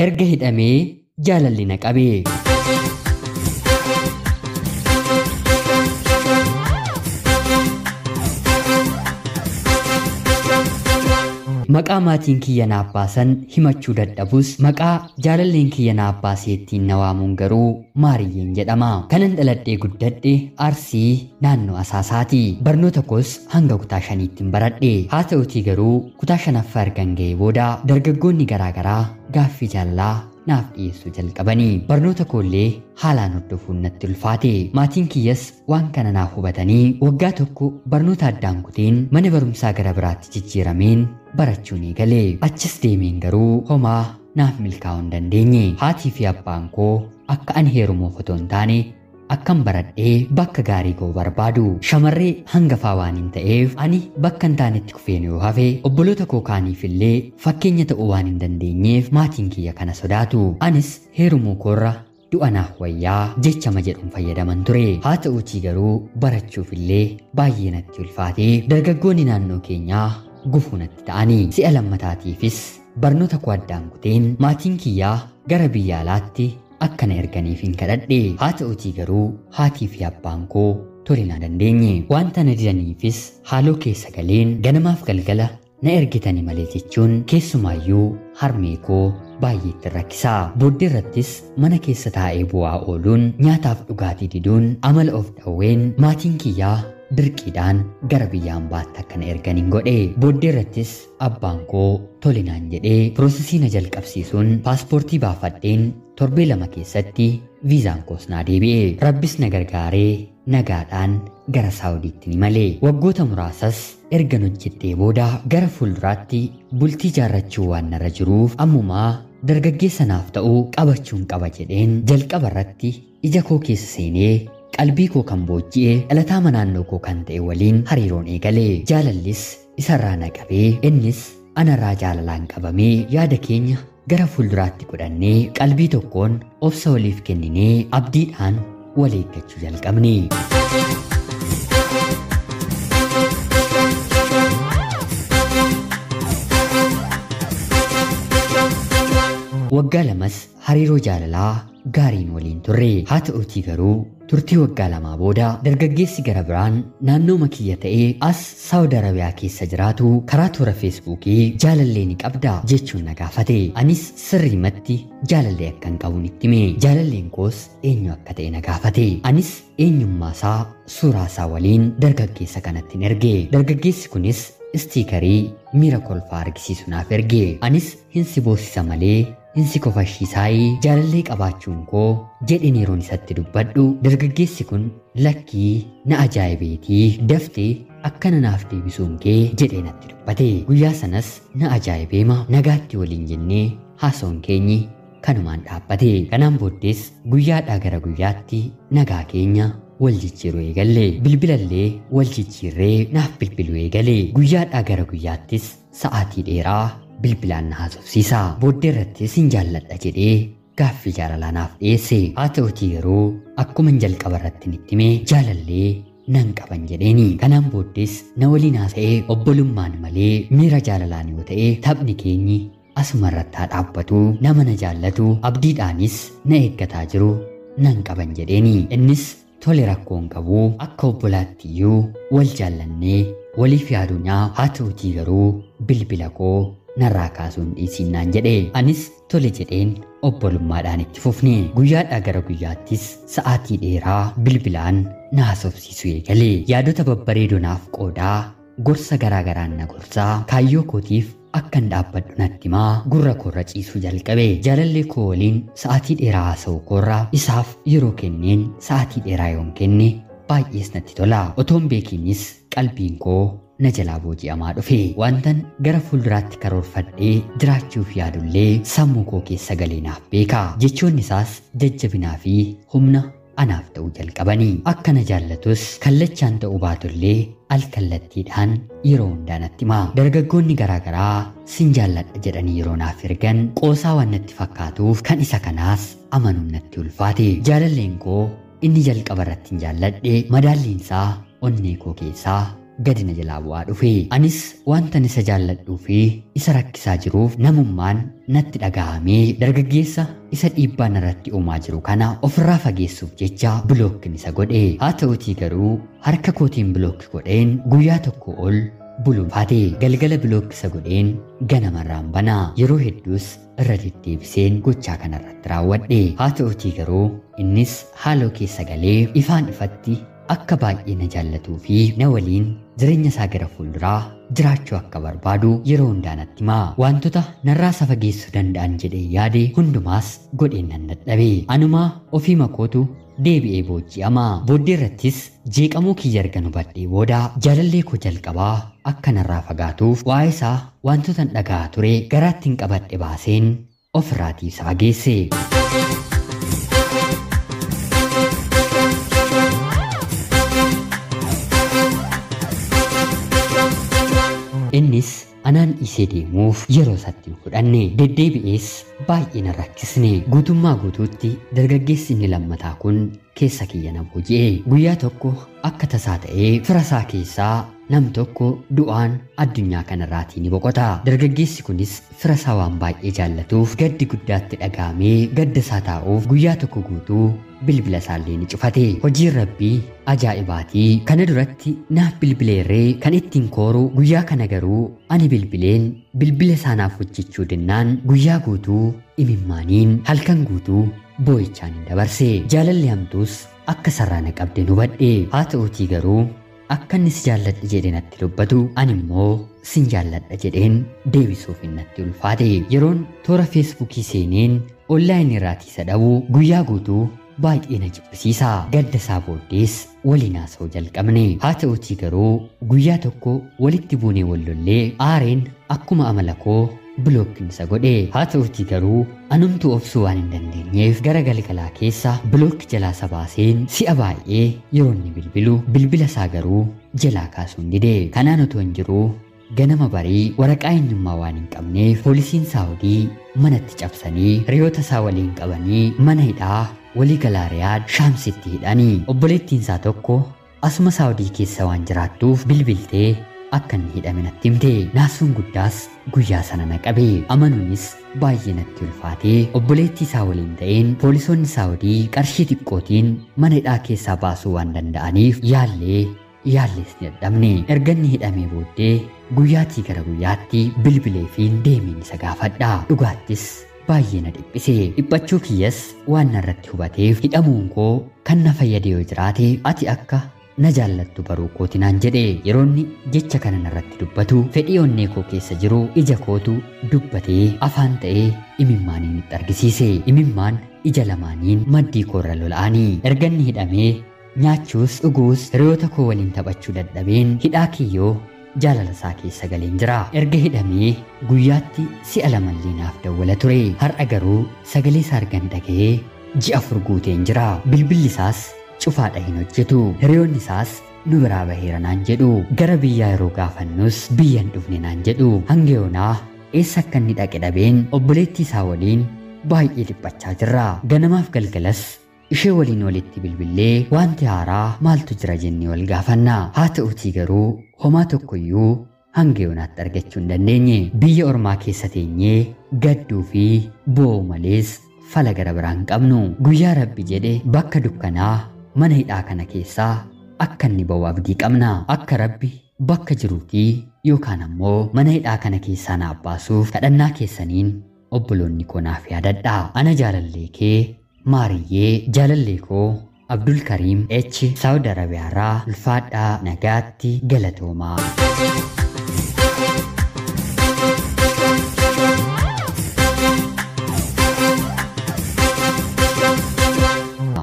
Erga hidhamee jaalalli na qabee. Maqaa maatiin kiyya naaf baasan himachuu dadhabus maqaa jaalalleen kiyya naaf baaseettiin na waamuun garuu Maariyyeen jedhama. Kanan dhaladhee guddadhe Arsii naannoo Asaasaati. Barnoota koos hanga kutaa 5tti baradhe. Haa ta'utii garuu kutaa 5ffaa ergan ga'ee booda dargaggoonni garaagaraa gaaffii jaalalaa naaf dhiyeessuu jalqabanii. Barnoota koollee haalaan hordofuun natti ulfaate. Maatiin kiyyas waan kana naaf hubatanii waggaa tokko barnoota addaan kuteen mana barumsaa gara biraatti jijjiirameen barachuun eegalee. Achis deemeen garuu homaa naaf milkaa'uu hin dandeenye. Haatii fi abbaan koo akka ani heerumuuf otoo hin taane akkan baradhee bakka gaarii ga'uu barbaadu. Shamarree hangafaa waan hin ta'eef ani bakka hin taanetti kufeen yoo hafe obboloota koo kaaniif illee fakkeenya ta'uu waan hin dandeenyeef maatiin kiyya kana sodaatu. Anis heerumuu koorra du'a naaf wayyaa jechama jedhuun fayyadaman ture. Haa ta'uutii garuu barachuuf illee baay'ee natti ulfaatee dargaggoonni naannoo keenyaa gufuu natti ta'anii. Si'a lammataatiifis barnoota koo addaan kuteen maatiin kiyyaa gara biyya alaatti akka na erganiif hin kadhadhe. Haa ta'utii garuu haatii fi abbaan koo tole na dandeenye. Wanta na didaniifis haaloo keessa galeen ganamaaf galgala na ergitanii malee jechuun keessumaayyuu harmee koo baay'eetti rakkisaa. Booddee irrattis mana keessa taa'ee bu'aa ooluun nyaataaf dhugaatii diduun amala of dhawween maatiin kiyyaa dirqiidhaan gara biyya ambaatti akka na erganiin godhe. Booddee irrattis abbaan koo tole naan jedhee piroosesii na jalqabsiisuun paaspoortii baafadheen torbee 2 keessatti viizaan koos naa deebi'e. Rabbis na gargaaree nagaadhaan gara Saawudiitti ni malee. Waggoota muraasas ergan hojjedhee booda gara fuulduraatti bultii ijaarrachuu waan narra jiruuf ammumaa dargaggeessa naaf ta'uu qabachuun qaba jedheen jalqaba irratti ija koo keessa seenee qalbii koo kan boojji'e dhalataa naannoo koo kan ta'e waliin hariiroon eegalee. Jaalallis isarraa na qabee innis anarraa jaalalaan qabamee yaada keenya gara fuulduraatti godhannee qalbii tokkoon obsa waliif kenninee abdiidhaan wal eeggachuu jalqabne. Waggaa 2 hariiroo jaalalaa gaariin waliin turre. Haa ta'uutii garuu turtii waggaa 2 booda dargaggeessi gara biraan naannoo makiyya ta'ee as Saawud Arabiyaa keessa jiraatu karaa toora feesbuukii jaalallee ni qabdaa jechuun na gaafate. Anis sirriimatti jaalallee akkan qabuun itti hime. Jaalalleen koos eenyu akka ta'e na gaafate. Anis eenyummaasaa suuraa isaa waliin dargaggeessa kanatti erge. Dargaggeessi kunis istiikarii miira kolfaa argisiisu naaf erge. Anis hin si boosisa malee insi kofashiisaayii jaalallee qabaachuun koo jedhin yeroon isatti dubbadhu dargaggeessi kun lakkii na ajaa'ibeetii daftee akkana naaf deebisuun kee jedhee natti dubbate. Guyyaa sanas na ajaa'ibeema nagaatti waliin jennee haasoon keenyi kanumaan dhaabbate. Kanaan booddees guyyaadhaa gara guyyaatti nagaa keenya wal jijjiiruu eegalle. Bilbilallee wal jijjiirree naaf bilbiluu eegale. Guyyaadhaa gara guyyaattis sa'aatii dheeraa bilbilaan na haasofsiisa. Booddee irrattis hin jaalladha jedhee gaaffii jaalalaa naaf dhiyeesse. Haa ta'utii garuu akkuma jalqaba irratti nitti hime jaalallee nan qaban jedheeni. Kanaan booddees na waliin haasa'ee obbolummaan malee miira jaalalaan yoo ta'e taphni keenyi asuma irratti haa dhaabbatu. Nama na jaallatu abdiidhaanis na eeggataa jiru nan qaban jedheeni. Innis tole rakkoon qabu akka obbolaattiyyuu wal jaallannee waliif yaaduunyaa. Haa ta'utii garuu bilbila koo narraa kaasuun dhiisiin naan jedhe. Anis tole jedheen obbolummaadhaan itti fufne. Guyyaadhaa gara guyyaattis sa'aatii dheeraa bilbilaan na haasofsiisu eegale. Yaadota babbareedoo naaf qoodaa gorsa garaagaraan na gorsaa kaayyoo kootiif akkan dhaabbadhu natti himaa gurra koorra ciisuu jalqabe. Jaalallee koo waliin sa'aatii dheeraa haasa'uu koorraa isaaf yeroo kenneen sa'aatii dheeraa yoon kenne baay'ees natti tola. Otoon beekiinis qalbiin koo na jalaa booji'amaa dhufe. Wantan gara fuulduraatti karoorfadhee jiraachuuf yaadullee sammuu koo keessa galee naaf beeka. Jechoonni isaas jajjabinaa fi humna anaaf ta'uu jalqabanii. Akka na jaallatus kallachaan ta'uu baatullee alkallattiidhaan yeroo hundaa natti hima. Dargaggoonni garaagaraa sin jaalladha jedhanii yeroo naaf ergan qoosaa waan natti fakkaatuuf kan isa kanaas amanuun natti ulfaate. Jaalalleen koo inni jalqaba irratti hin jaalladhe madaalliinsaa onnee koo keessaa gadi na jalaa bu'aa dhufe. Anis wanta isa jaalladhuu fi isa rakkisaa jiruuf namummaan natti dhaga'amee dargaggeessa isa dhiibbaan irratti uumaa jiru kana ofirraa fageessuuf jecha bilookkin isa godhe. Haa ta'utii garuu harka kootiin bilookki godheen guyyaa tokko ol buluunfaate. Galgala bilookkisa godheen ganamarraan banaa. Yeroo hedduus irra deddeebiseen gochaa kanarratti raawwadhe. Haa ta'utii garuu innis haaloo keessa galee ifaan ifatti akka baay'ee na jaallatuu fi na waliin jireenya isaa gara fuulduraa jiraachuu akka barbaadu yeroo hundaa natti himaa. Wantoota narraa isa fageessuu danda'an jedhee yaade hundumaas godheen nan dadhabe. Anumaa ofii makootu deebi'ee booji'ama. Booddee irrattis jeeqamuu kiyya erga hubadhee booda jaalallee koo jalqabaa akka narraa fagaatuuf waa'ee isaa wantoota dhaga'aa ture garaattiin qabadhe baaseen ofirraatii isa fageesse. Innis anaan dhiisee deemuuf yeroo isaatti hin fudhanne. Deddeebi'ees baay'ee na rakkisne. Guutummaa guutuutti dargaggeessi inni lammataa kun keessa kiyya na booji'e. Guyyaa tokko akka tasaa ta'ee fira isaa keessaa nam tokko du'aan addunyaa kanarraatii ni boqota. Dargaggeessi kunis fira isaa waan baay'ee jaallatuuf gaddi guddaatti dhaga'amee gadda isaa taa'uuf guyyaa tokko guutuu bilbila isaallee ni cufate. Hojiin rabbii ajaa'ibaatii. Kana duratti naaf bilbileerree kan ittiin kooru guyyaa kana garuu ani bilbileen bilbila isaanaaf hojjechuu dinnaan guyyaa guutuu imimmaaniin halkan guutuu boo'ichaan hin dabarse. Jaalalli hamtuus akka sarraana qabde hubadhe. Haa ta'utii garuu akka inni si jaalladha jedhee natti dubbatu ani immoo sin jaalladha jedheen deebisuuf natti ulfaate. Yeroon toora feesbuukii seeneen onlaayinii irraatii isa dhabu guyyaa guutuu baay'ee na jibbisiisa. Gadda isaa booddees waliin haasa'uu jalqabne. Haa ta'utii garuu guyyaa tokko walitti buunee wal lollee aareen akkuma amala koo bilookkin isa godhe. Haa ta'utii garuu anumtuu obsuu waan hin dandeenyeef gara galgalaa keessa bilookki jalaa isa baaseen si'a baay'ee yeroo inni bilbilu bilbila isaa garuu jalaa kaasuu hin dide. Kanaan otoo hin jiruu ganama barii waraqaa eenyummaa waan hin qabneef poolisiin Saawudii manatti cabsanii hiriyoota isaa waliin qabanii mana hidhaa walii galaa Riyaad Shaamsitti hidhanii. Obboleettiin isaa tokko asuma Saawudii keessa waan jiraattuuf bilbiltee akka inni hidhame natti himte. Naasuun guddaas guyyaa sana na qabe. Amanuunis baay'ee natti ulfaatee obboleettii isaa waliin ta'een poolisoonni Saawudii qarshii xiqqootiin mana hidhaa keessaa baasuu waan danda'aniif yaallees ni dadhabne. Erga inni hidhamee booddee guyyaatii gara guyyaatti bilbileefiin deemeen isa gaafadha. Dhugaattis baay'ee na dhiphise. Dhiphachuu kiyyas waan narratti hubateef hidhamuun koo kan na fayyade yoo jiraate ati akka na jaallattu baruu kooti naan jedhe. Yeroonni jecha kana narratti dubbatu fedhii onnee koo keessa jiru ija kootu dubbatee afaan ta'ee imimmaaniin itti argisiise. Imimmaan ija lamaaniin maddii koorra lola'anii. Erga inni hidhamee nyaachuus dhuguus hiriyoota koo waliin taphachuu dadhabeen hidhaa kiyyoo jaalala isaa keessa galeen jira. Erga hidhamee guyyaatti si'a lamallee naaf dawwala ture. Har'a garuu sagalee isaa argan dhaga'ee ji'a 4 guuteen jira. Bilbilli isaas cufaadha hin hojjetu. Hiriyoonni isaas nu biraa baheera naan jedhu. Gara biyyaa yeroo gaafannus biyya hin dhufne naan jedhu. Hanga yoonaa eessa akka inni dhaqe dhabeen obboleettii isaa waliin baay'ee dhiphachaa jirra. Ganamaaf galgalas ishee waliin walitti bilbillee wanti haaraa maaltu jira jennee wal gaafanna. Haa ta'utii garuu homaa tokkoyyuu hanga yoonaatti argachuu hin dandeenye. Biyya ormaa keessa teenyee gadduu fi boo'u malees fala gara biraan qabnu. Guyyaa rabbi jedhe bakka dukkanaa mana hidhaa kana keessaa akka inni ba'u abdii qabna. Akka rabbi bakka jiruutii yookaan ammoo mana hidhaa kana keessaa naaf baasuuf kadhannaa keessaniin obboloonni koo naaf yaadadha. Ana jaalallee kee Maariyyee jaalallee koo Abdul Karim H Saudi Arabiyaarraa ulfaadhaa nagaatti galatoomaa.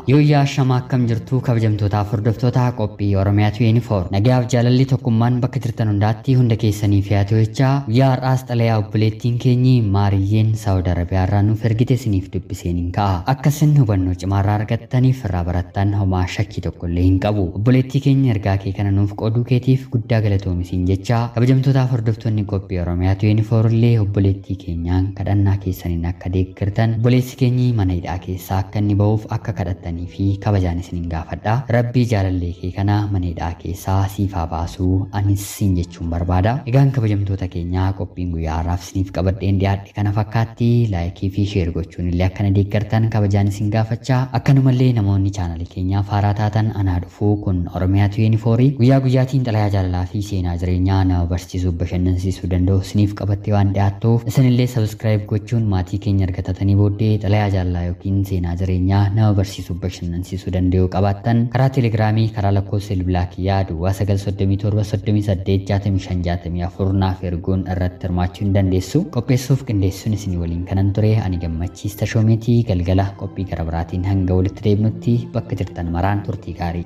Yooyyaa shama akkam jirtu kabajamtootaaf hordoftoota qophii Oromiyaatu Yuunifoor. Nagaaf jaalalli tokkummaan bakka jirtan hundaatti hunda keessanii fi ato'ichaa guyyaa har'aas xalayaa obboleettiin keenyi Maariyyeen Saawudi Arabiyaarraa nuuf ergite isiniif dubbiseen hin ka'a. Akkasin hubannoo cimaarraa argattaniif irraa barattan homaa shakkii tokkollee hin qabu. Obboleettii keenya ergaa kee kana nuuf qooduu keetiif guddaa galatoomisiin jecha kabajamtootaaf hordoftoonni qophii Oromiyaatu Yuunifoor illee obboleettii keenyaan kadhannaa keessaniin akka deeggartan obboleessi keenyi mana hidhaa keessaa akka inni ba'uuf akka kadhattan jaallattanii fi kabajaan isiniin gaafadha. Rabbii jaalallee kee kana maneedhaa keessaa siifaa baasuu anis siin jechuun barbaada. Egaan kabajamtoota keenyaa qophiin guyyaa har'aaf isiniif qabadheen dhiyaadhe kana fakkaatti laayikii fi sheer gochuun illee akkana deeggartan kabajaan isin gaafachaa. Akkanumallee namoonni chaanalii keenyaaf haaraa taatan anaa dhufuu kun Oromiyaa 24 guyyaa guyyaatiin xalayaa jaalalaa fi seenaa jireenyaa nama barsiisuu bashannansiisuu danda'u isiniif qabattee waan dhiyaattuuf isinillee subscribe gochuun maatii keenya argatatanii booddee xalayaa jaalalaa yookiin seenaa jireenyaa nama barsiisuu bashannansiisuu danda'u qabaattan karaa teelegiraamii karaa lakkoofsa bilbilaa kiyyaa duwwaa 937 naaf erguun irratti hirmaachuu hin dandeessu. Qopheessuuf qindeessuun isinii waliin kanan ture ani gammachiis tashoomeetii galgala qophii gara biraatiin hanga walitti deebinutti bakka jirtan maraan turtii gaarii.